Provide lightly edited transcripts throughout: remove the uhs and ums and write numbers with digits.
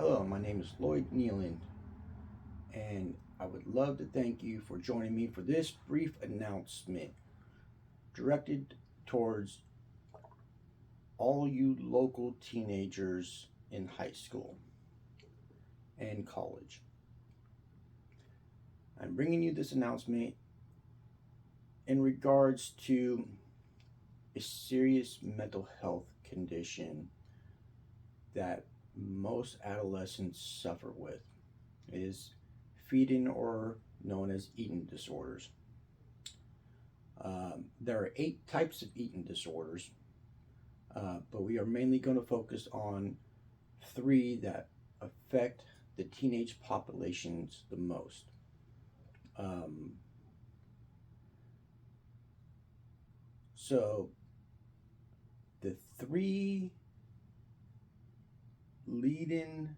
Hello, my name is Lloyd Nealand, and I would love to thank you for joining me for this brief announcement directed towards all you local teenagers in high school and college. I'm bringing you this announcement in regards to a serious mental health condition that most adolescents suffer with. It is feeding or known as eating disorders. There are 8 types of eating disorders, but we are mainly going to focus on 3 that affect the teenage populations the most. Um, so, the 3 leading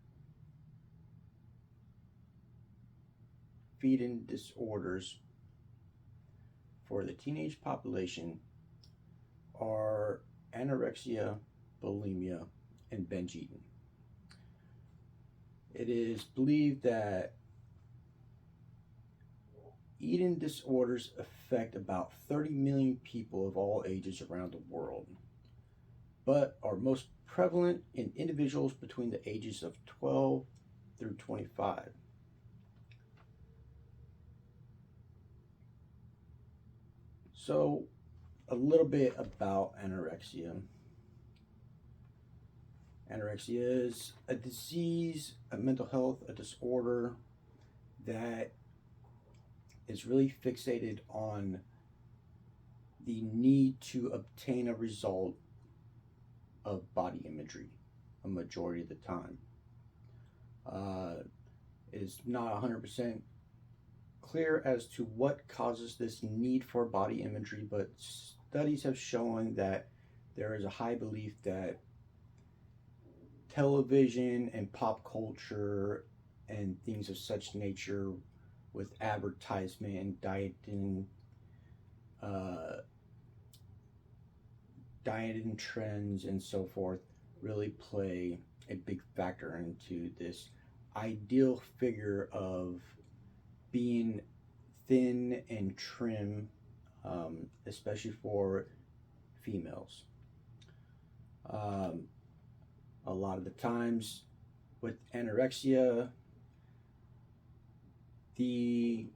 feeding disorders for the teenage population are anorexia, bulimia, and binge eating. It is believed that eating disorders affect about 30 million people of all ages around the world, but are most prevalent in individuals between the ages of 12 through 25. So, a little bit about anorexia. Anorexia is a disease, a mental health, a disorder that is really fixated on the need to obtain a result of body imagery a majority of the time. Uh, it is not 100% clear as to what causes this need for body imagery, but studies have shown that there is a high belief that television and pop culture and things of such nature with advertisement and uh, dieting trends and so forth really play a big factor into this ideal figure of being thin and trim, especially for females. Um, a lot of the times with anorexia, the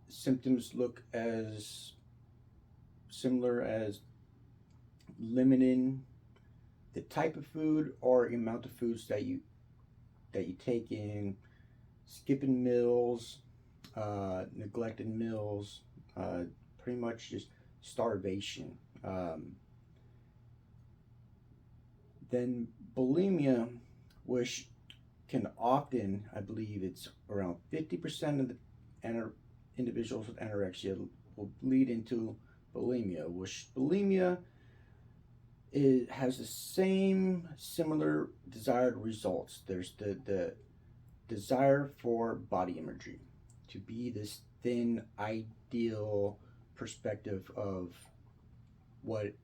symptoms look as similar as limiting the type of food or amount of foods that you take in, skipping meals, neglecting meals, pretty much just starvation. Then bulimia, which can often, I believe it's around 50% of the individuals with anorexia will lead into bulimia, which bulimia has the same similar desired results. There's the desire for body imagery, to be this thin, ideal perspective of what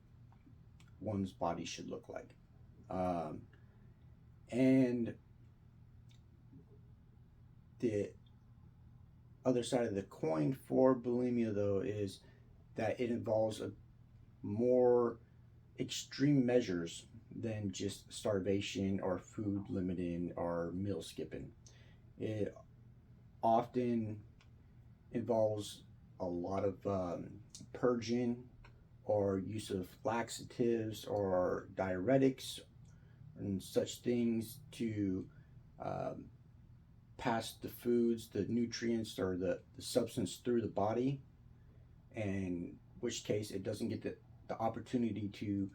one's body should look like. Um, and the other side of the coin for bulimia, though, is that it involves a more extreme measures than just starvation or food limiting or meal skipping. It often involves a lot of purging or use of laxatives or diuretics and such things to um, pass the foods, the nutrients, or the substance through the body, in which case it doesn't get the opportunity to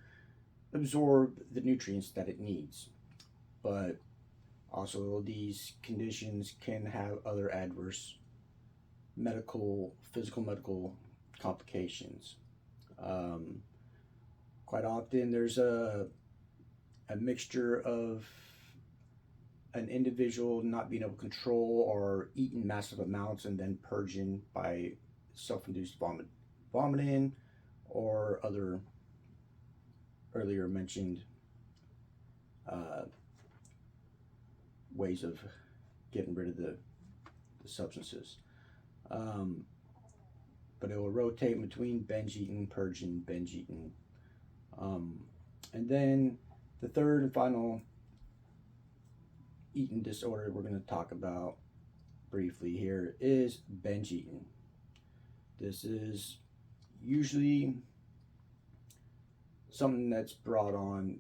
absorb the nutrients that it needs. But also, these conditions can have other adverse physical medical complications. Um, Quite often, there's a mixture of an individual not being able to control or eating massive amounts and then purging by self-induced vomiting, or other earlier mentioned uh, ways of getting rid of the substances. Um, but it will rotate between binge eating, purging, binge eating. Um, and then the third and final eating disorder we're going to talk about briefly here is binge eating. This is usually something that's brought on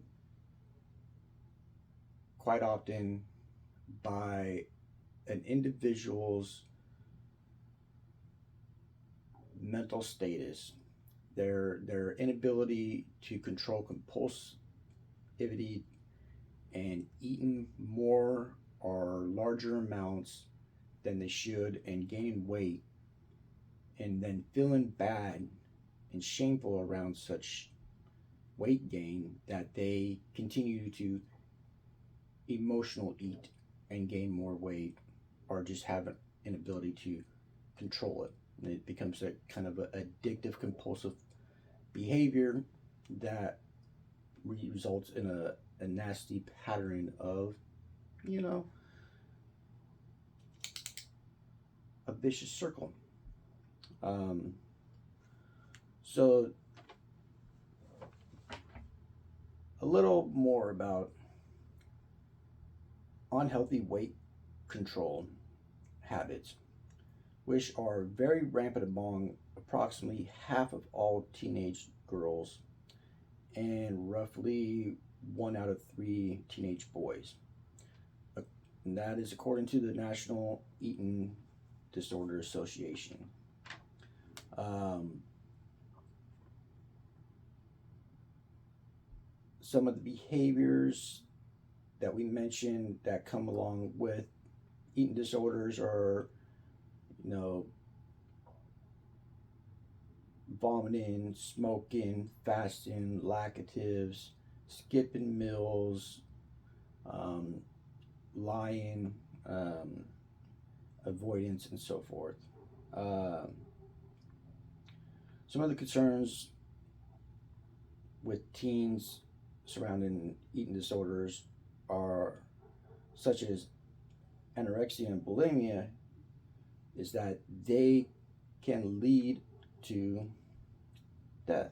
quite often by an individual's mental status, their inability to control compulsivity and eating more or larger amounts than they should and gaining weight, and then feeling bad and shameful around such weight gain that they continue to emotional eat and gain more weight, or just have an inability to control it. And it becomes a kind of a addictive compulsive behavior that results in a nasty pattern of, you know, a vicious circle. Um, so a little more about unhealthy weight control habits, which are very rampant among approximately half of all teenage girls and roughly 1 out of 3 teenage boys. And that is according to the National Eating Disorder Association. Um, some of the behaviors that we mentioned that come along with eating disorders are, you know, vomiting, smoking, fasting, laxatives, skipping meals, um, lying, avoidance, and so forth. Some of the concerns with teens surrounding eating disorders are such as anorexia and bulimia is that they can lead to death,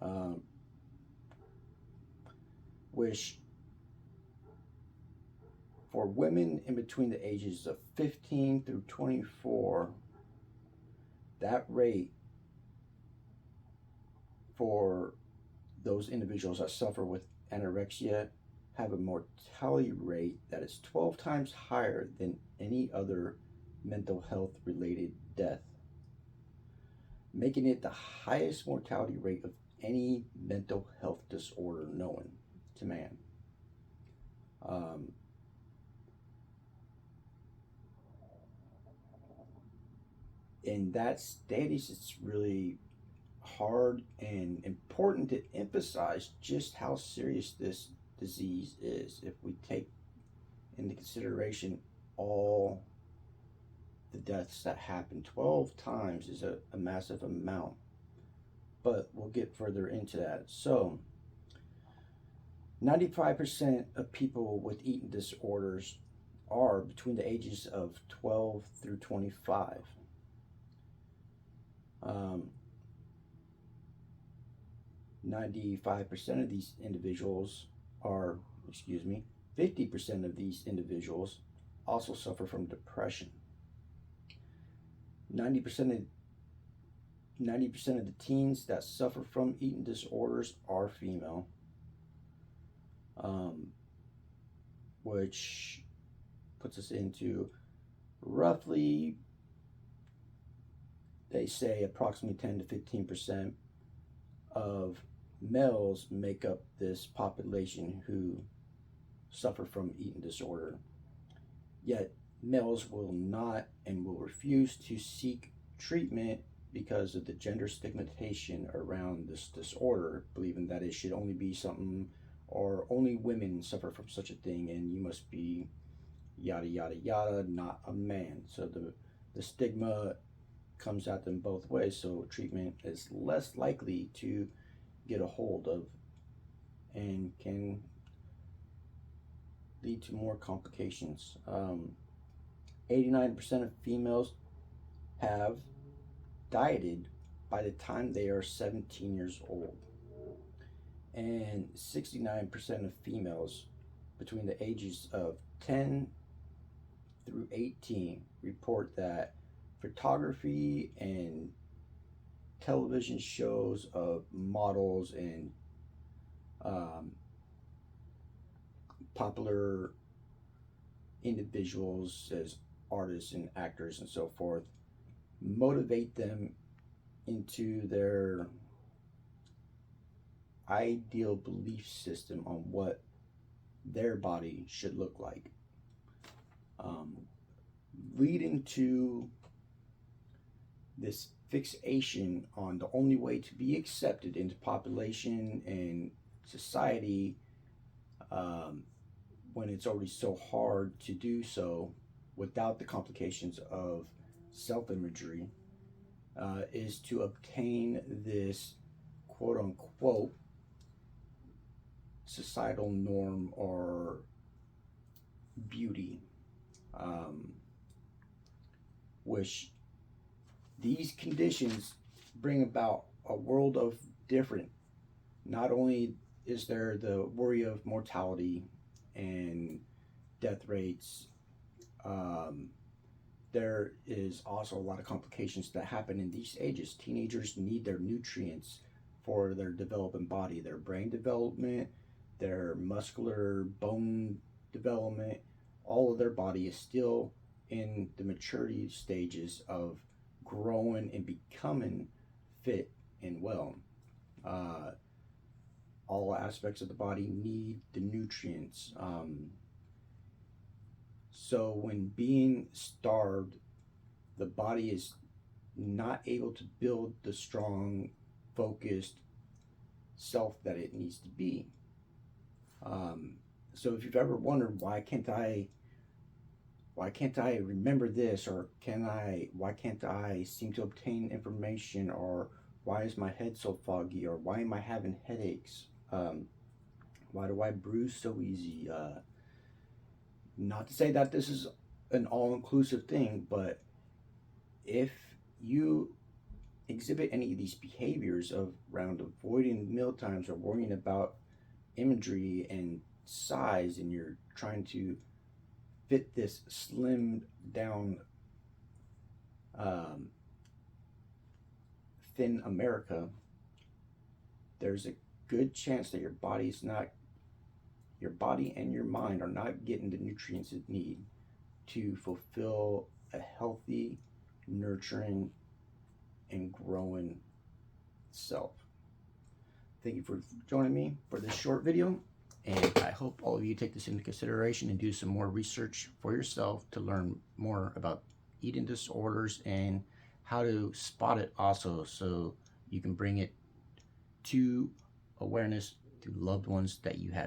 um, which for women in between the ages of 15 through 24, that rate for those individuals that suffer with anorexia have a mortality rate that is 12 times higher than any other mental health related death, making it the highest mortality rate of any mental health disorder known to man. In that status, it's really hard and important to emphasize just how serious this disease is if we take into consideration all the deaths that happen. 12 times is a massive amount, but we'll get further into that. So 95% of people with eating disorders are between the ages of 12 through 25. 95% of these individuals are, 50% of these individuals also suffer from depression. 90% of 90% of the teens that suffer from eating disorders are female, which puts us into roughly, they say, approximately 10 to 15% of males make up this population who suffer from eating disorder. Yet males will not and will refuse to seek treatment because of the gender stigmatization around this disorder, believing that it should only be something, or only women suffer from such a thing, and you must be yada yada yada, not a man. So the stigma comes at them both ways, so treatment is less likely to get a hold of and can lead to more complications. 89% of females have dieted by the time they are 17 years old, and 69% of females between the ages of 10 through 18 report that photography and television shows of models and um, popular individuals as artists and actors and so forth motivate them into their ideal belief system on what their body should look like, um, leading to this fixation on the only way to be accepted into population and society, when it's already so hard to do so without the complications of self-imagery, is to obtain this quote unquote societal norm or beauty, which these conditions bring about a world of different. Not only is there the worry of mortality and death rates, there is also a lot of complications that happen in these ages. Teenagers need their nutrients for their developing body, their brain development, their muscular bone development. All of their body is still in the maturity stages of growing and becoming fit and well. All aspects of the body need the nutrients. So when being starved, the body is not able to build the strong, focused self that it needs to be. So if you've ever wondered why can't I remember this, or why can't I seem to obtain information, or why is my head so foggy, or why am I having headaches? Why do I bruise so easy? Not to say that this is an all-inclusive thing, but if you exhibit any of these behaviors around avoiding meal times or worrying about imagery and size, and you're trying to fit this slimmed down thin America, there's a good chance that your body and your mind are not getting the nutrients it need to fulfill a healthy, nurturing, and growing self. Thank you for joining me for this short video, and I hope all of you take this into consideration and do some more research for yourself to learn more about eating disorders and how to spot it also, so you can bring it to awareness to loved ones that you have